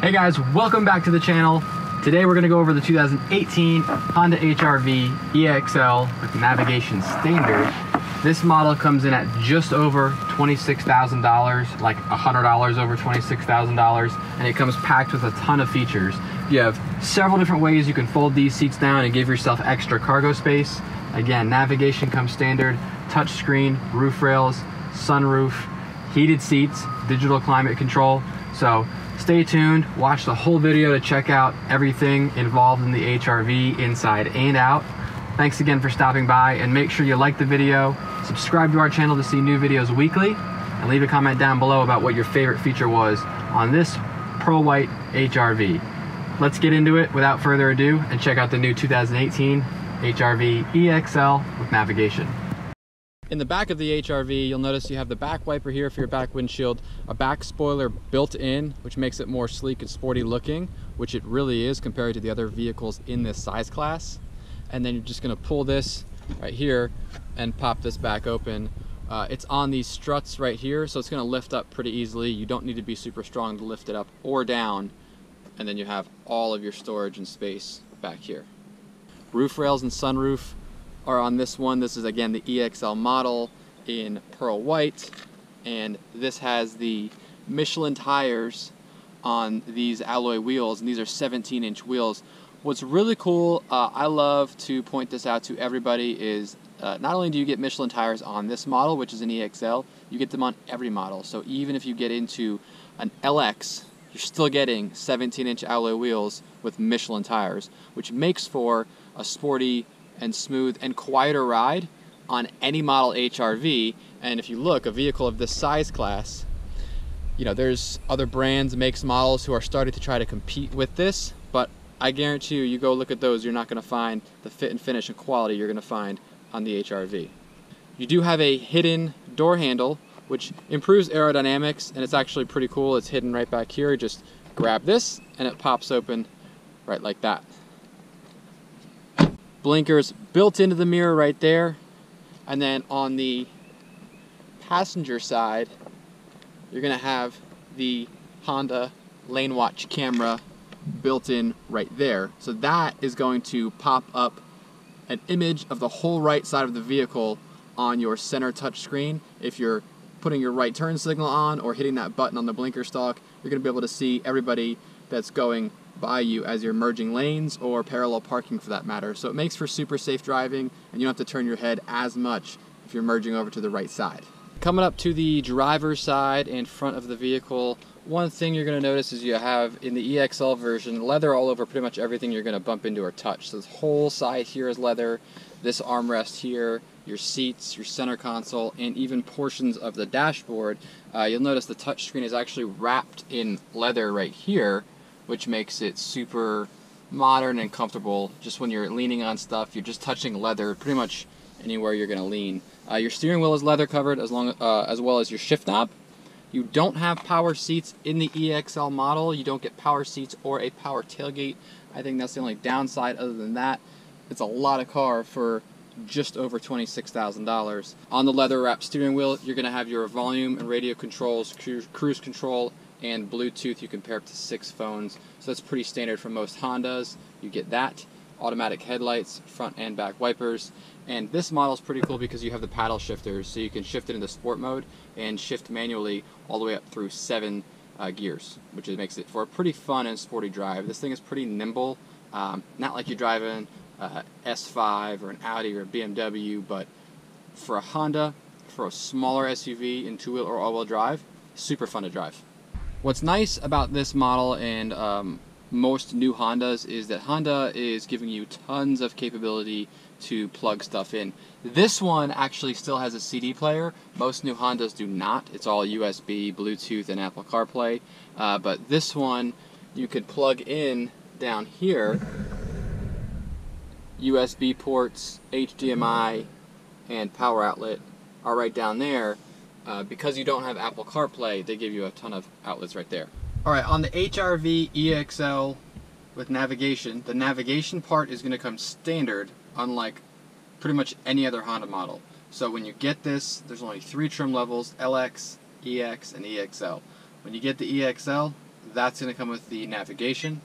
Hey guys, welcome back to the channel. Today we're going to go over the 2018 Honda HR-V EXL with navigation standard. This model comes in at just over $26,000, like $100 over $26,000, and it comes packed with a ton of features. You have several different ways you can fold these seats down and give yourself extra cargo space. Again, navigation comes standard, touchscreen, roof rails, sunroof, heated seats, digital climate control. So stay tuned, watch the whole video to check out everything involved in the HR-V inside and out. Thanks again for stopping by, and make sure you like the video, subscribe to our channel to see new videos weekly, and leave a comment down below about what your favorite feature was on this pearl white HR-V. Let's get into it without further ado and check out the new 2018 HR-V EXL with navigation. In the back of the HR-V, you'll notice you have the back wiper here for your back windshield, a back spoiler built in, which makes it more sleek and sporty looking, which it really is compared to the other vehicles in this size class. And then you're just gonna pull this right here and pop this back open. It's on these struts right here, so it's gonna lift up pretty easily. You don't need to be super strong to lift it up or down. And then you have all of your storage and space back here. Roof rails and sunroof are on this one. This is again the EXL model in pearl white, and this has the Michelin tires on these alloy wheels, and these are 17-inch wheels. What's really cool, I love to point this out to everybody, is not only do you get Michelin tires on this model, which is an EXL, you get them on every model. So even if you get into an LX, you're still getting 17-inch alloy wheels with Michelin tires, which makes for a sporty and smooth and quieter ride on any model HR-V. And if you look, a vehicle of this size class, you know, there's other brands, makes, models who are starting to try to compete with this, but I guarantee you, you go look at those, you're not going to find the fit and finish and quality you're going to find on the HR-V. You do have a hidden door handle, which improves aerodynamics, and it's actually pretty cool. It's hidden right back here. You just grab this and it pops open right like that. Blinkers built into the mirror right there. And then on the passenger side, you're gonna have the Honda lane watch camera built in right there. So that is going to pop up an image of the whole right side of the vehicle on your center touch screen. If you're putting your right turn signal on or hitting that button on the blinker stalk, you're gonna be able to see everybody that's going by you as you're merging lanes or parallel parking for that matter. So it makes for super safe driving, and you don't have to turn your head as much if you're merging over to the right side. Coming up to the driver's side and front of the vehicle, one thing you're going to notice is you have in the EXL version leather all over pretty much everything you're going to bump into or touch. So this whole side here is leather, this armrest here, your seats, your center console, and even portions of the dashboard. You'll notice the touchscreen is actually wrapped in leather right here, which makes it super modern and comfortable. Just when you're leaning on stuff, you're just touching leather pretty much anywhere you're going to lean. Your steering wheel is leather covered as well as your shift knob. You don't have power seats in the EXL model. You don't get power seats or a power tailgate. I think that's the only downside. Other than that, it's a lot of car for just over $26,000. On the leather wrapped steering wheel, you're going to have your volume and radio controls, cruise control, and Bluetooth. You can pair up to 6 phones. So that's pretty standard for most Hondas. You get that. Automatic headlights, front and back wipers. And this model is pretty cool because you have the paddle shifters, so you can shift it into sport mode and shift manually all the way up through 7 gears, which makes it for a pretty fun and sporty drive. This thing is pretty nimble, not like you're driving S5 or an Audi or a BMW, but for a Honda, for a smaller SUV in 2-wheel or all-wheel drive, super fun to drive. What's nice about this model and most new Hondas is that Honda is giving you tons of capability to plug stuff in. This one actually still has a CD player. Most new Hondas do not. It's all USB, Bluetooth, and Apple CarPlay. But this one you could plug in down here. USB ports, HDMI, and power outlet are right down there. Because you don't have Apple CarPlay, they give you a ton of outlets right there. Alright, on the HR-V EXL with navigation, the navigation part is going to come standard, unlike pretty much any other Honda model. So when you get this, there's only 3 trim levels, LX, EX, and EXL. When you get the EXL, that's going to come with the navigation.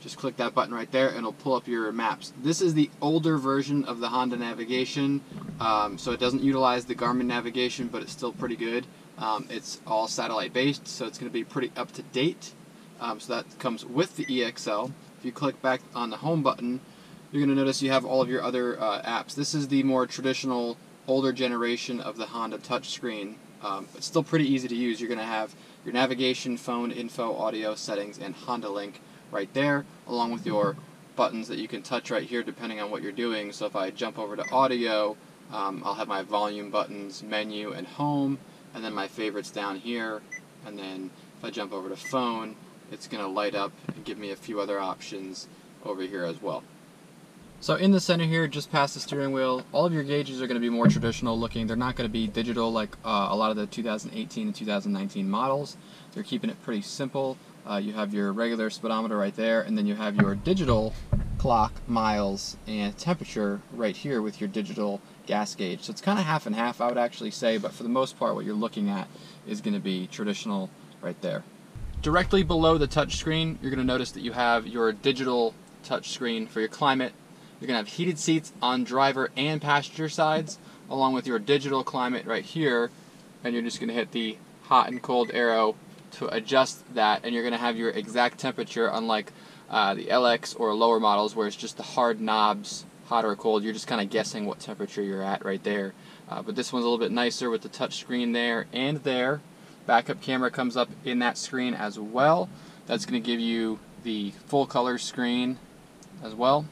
Just click that button right there and it'll pull up your maps. This is the older version of the Honda navigation, so it doesn't utilize the Garmin navigation, but it's still pretty good. It's all satellite based, so it's going to be pretty up to date. So that comes with the EXL. If you click back on the home button, you're going to notice you have all of your other apps. This is the more traditional, older generation of the Honda touchscreen. It's still pretty easy to use. You're going to have your navigation, phone, info, audio, settings, and Honda Link right there, along with your buttons that you can touch right here depending on what you're doing. So if I jump over to audio, I'll have my volume buttons, menu, and home, and then my favorites down here. And then if I jump over to phone, it's going to light up and give me a few other options over here as well. So in the center here, just past the steering wheel, all of your gauges are going to be more traditional looking. They're not going to be digital like a lot of the 2018 and 2019 models. They're keeping it pretty simple. You have your regular speedometer right there, and then you have your digital clock, miles, and temperature right here with your digital gas gauge. So it's kind of half and half, I would actually say, but for the most part what you're looking at is going to be traditional right there. Directly below the touch screen, you're going to notice that you have your digital touch screen for your climate. You're going to have heated seats on driver and passenger sides, along with your digital climate right here, and you're just going to hit the hot and cold arrow to adjust that, and you're going to have your exact temperature, unlike the LX or lower models where it's just the hard knobs, hot or cold. You're just kind of guessing what temperature you're at right there. But this one's a little bit nicer with the touch screen there and there. Backup camera comes up in that screen as well. That's going to give you the full color screen as well.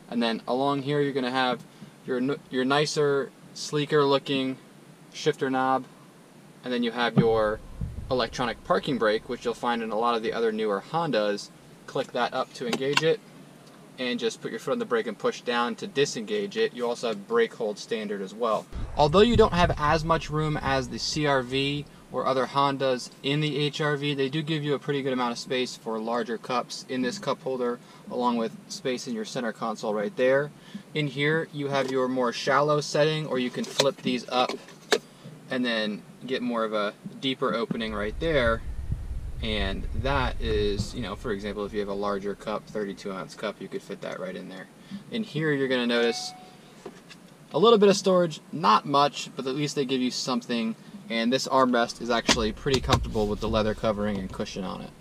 And then along here you're going to have your nicer, sleeker looking shifter knob, and then you have your electronic parking brake, which you'll find in a lot of the other newer Hondas. Click that up to engage it, and just put your foot on the brake and push down to disengage it. You also have brake hold standard as well. Although you don't have as much room as the CR-V or other Hondas in the HR-V, they do give you a pretty good amount of space for larger cups in this cup holder, along with space in your center console right there. In here you have your more shallow setting, or you can flip these up and then get more of a deeper opening right there. And that is, you know, for example, if you have a larger cup, 32-ounce cup, you could fit that right in there. In here you're going to notice a little bit of storage, not much, but at least they give you something. And this armrest is actually pretty comfortable with the leather covering and cushion on it.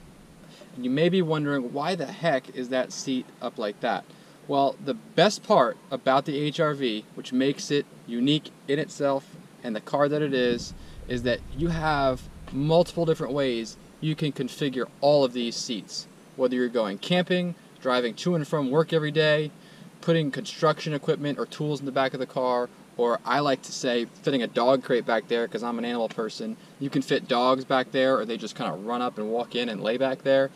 And you may be wondering, why the heck is that seat up like that? Well, the best part about the HR-V, which makes it unique in itself and the car that it is that you have multiple different ways you can configure all of these seats. Whether you're going camping, driving to and from work every day, putting construction equipment or tools in the back of the car, or I like to say fitting a dog crate back there because I'm an animal person. You can fit dogs back there, or they just kind of run up and walk in and lay back there.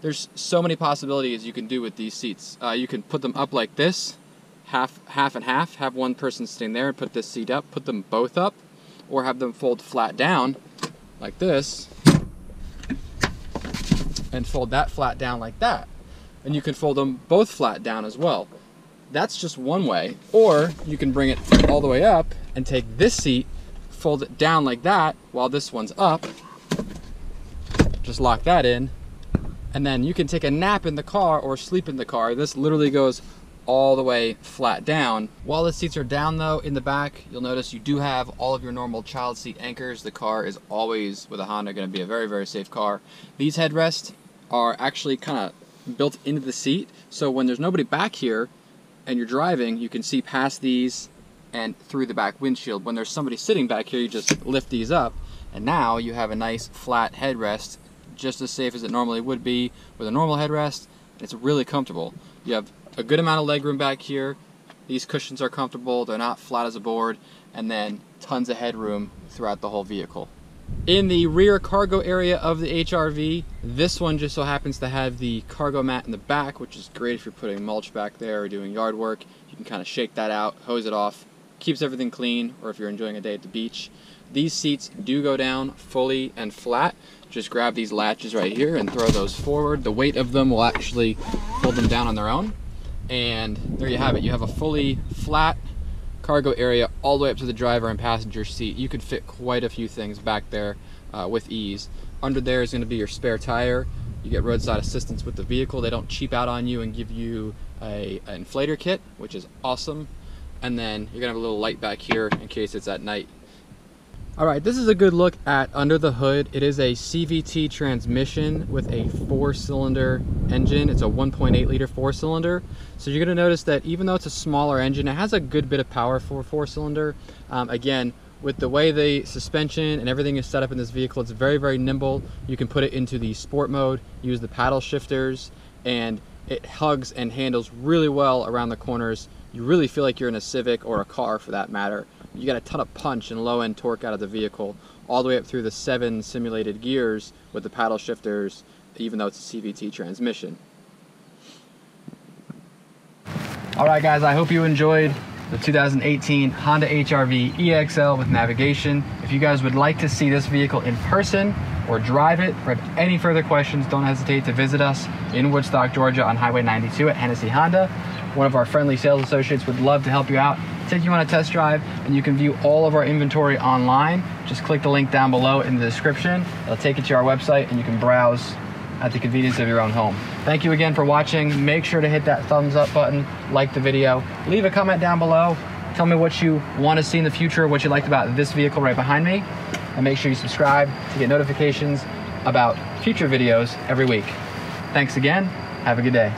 There's so many possibilities you can do with these seats. You can put them up like this, half and half, have one person sitting there and put this seat up, put them both up, or have them fold flat down like this and fold that flat down like that. And you can fold them both flat down as well. That's just one way. Or you can bring it all the way up and take this seat, fold it down like that while this one's up. Just lock that in. And then you can take a nap in the car or sleep in the car. This literally goes all the way flat down. While the seats are down though, in the back, you'll notice you do have all of your normal child seat anchors. The car is always, with a Honda, going to be a very, very safe car. These headrests are actually kind of built into the seat, so when there's nobody back here and you're driving, you can see past these and through the back windshield. When there's somebody sitting back here, you just lift these up, and now you have a nice flat headrest, just as safe as it normally would be with a normal headrest. It's really comfortable. You have a good amount of legroom back here. These cushions are comfortable, they're not flat as a board, and then tons of headroom throughout the whole vehicle. In the rear cargo area of the HR-V, this one just so happens to have the cargo mat in the back, which is great if you're putting mulch back there or doing yard work. You can kind of shake that out, hose it off, keeps everything clean, or if you're enjoying a day at the beach. These seats do go down fully and flat. Just grab these latches right here and throw those forward. The weight of them will actually hold them down on their own. And there you have it. You have a fully flat cargo area all the way up to the driver and passenger seat. You could fit quite a few things back there with ease. Under there is going to be your spare tire. You get roadside assistance with the vehicle. They don't cheap out on you and give you an inflator kit, which is awesome. And then you're gonna have a little light back here in case it's at night. All right, this is a good look at under the hood. It is a CVT transmission with a 4-cylinder engine. It's a 1.8 liter 4-cylinder. So you're gonna notice that even though it's a smaller engine, it has a good bit of power for a 4-cylinder. Again, with the way the suspension and everything is set up in this vehicle, it's very, very nimble. You can put it into the sport mode, use the paddle shifters, and it hugs and handles really well around the corners. You really feel like you're in a Civic or a car for that matter. You get a ton of punch and low end torque out of the vehicle, all the way up through the 7 simulated gears with the paddle shifters, even though it's a CVT transmission. All right guys, I hope you enjoyed the 2018 Honda HR-V EXL with navigation. If you guys would like to see this vehicle in person or drive it, or have any further questions, don't hesitate to visit us in Woodstock, Georgia on Highway 92 at Hennessy Honda. One of our friendly sales associates would love to help you out, take you on a test drive, and you can view all of our inventory online. Just click the link down below in the description. It'll take you to our website and you can browse at the convenience of your own home. Thank you again for watching. Make sure to hit that thumbs up button, like the video, leave a comment down below. Tell me what you want to see in the future, what you liked about this vehicle right behind me, and make sure you subscribe to get notifications about future videos every week. Thanks again. Have a good day.